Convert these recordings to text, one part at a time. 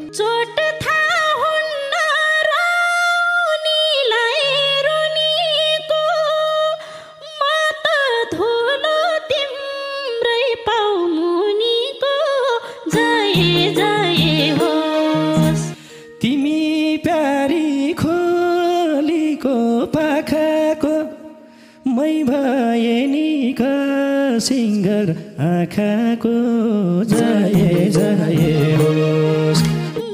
चोट थाहा हुन्न रानीलाई रुनीको, म त धुलो तिम्रै पाउ मुनिको, जय जय होस्। तिमी प्यारी खोलीको पाखाको, मै भए नि सिङ्गर आँखाको, जय जय होस्।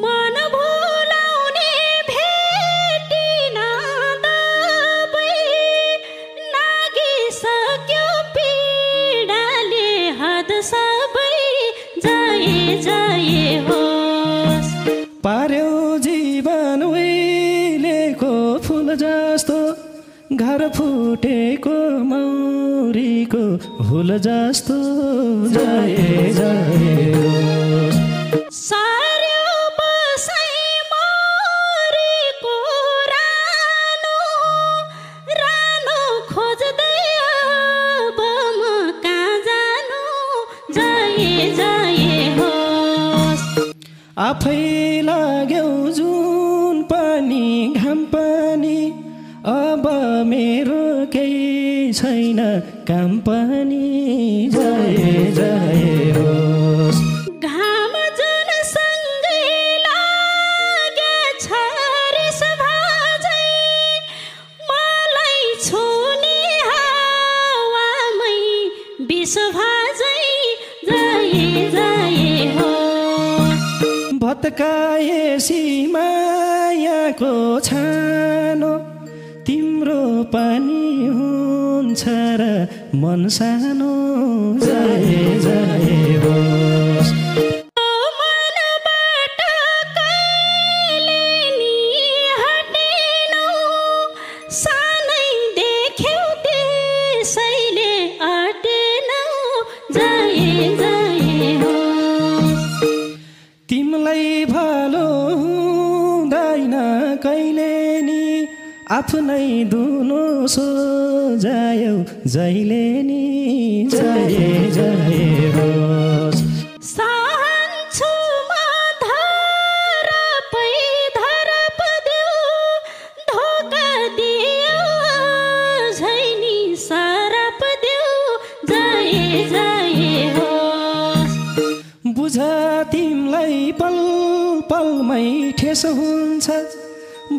मन भुलाउने भेटिन दबै, नागिसक्यो पीडाले हद सबै, जय जय होस्। पार्यो जीवन उहिलेको फुल जस्तो, घर फुटेको मौरीको हुल जस्तो, जय जय होस्। सार्यो बसाइ मरेको रानो, रानो खोज्दै अब म कहाँ जानु, जय जय होस्। आफै लाग्यौ जुन पानी घाम पानी, अब मेरो केही छैन काम पनि, जय जय होस्। घाम जुन सँगै लागेछ रिस भाजै, मलाई छुने हावामै विष भाजै, जय जय होस्। भत्काएसी मायाको छानो, तिम्रो पनि हुन्छ र मन सानो, जय जय होस्। मनबाट कहिले नि हटेनौ, सानै देख्यौ त्यसैले अटेनौ, जय जय होस्। तिमीलाई भालो हुँदैन कहिले नि, आफ्नै दुनो सोझायौ जहिले नि, जय जय होस्। सहन्छु म धरपै धरप देऊ, धोका दियो झैनी सरप देऊ, जय जय होस्। बुझ तिमलाई पल पलमै ठेस हुन्छ,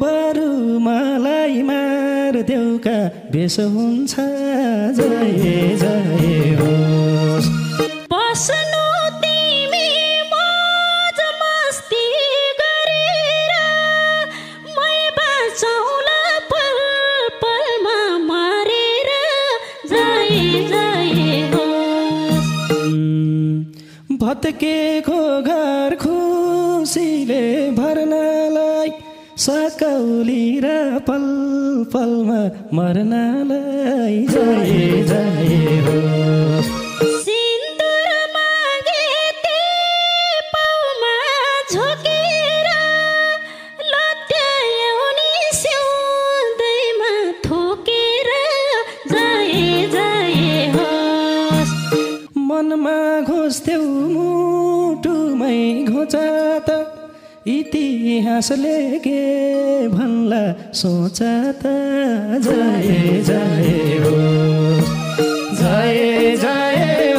बरु मलाई मार्देउका बेस हुन्छ, जय जय होस्। बस्नु तिमी मौज मस्ती गरेर, मै बाँचौँला पल पलमा मरेर, जय जय होस्। भत्केको घर खुसीले भर्नलाई, सकौली र पल पलमा मर्नलाई, जय जय होस्। सिन्दुर मागे पाउमा झोकेर, लत्याउने सिउँदैमा थोकेर, जय जय होस्। मनमा घोस्थ्यौ मुटुमै घोचा त, इतिहासले के भन्ला सोच त, जय जय होस्। जय जय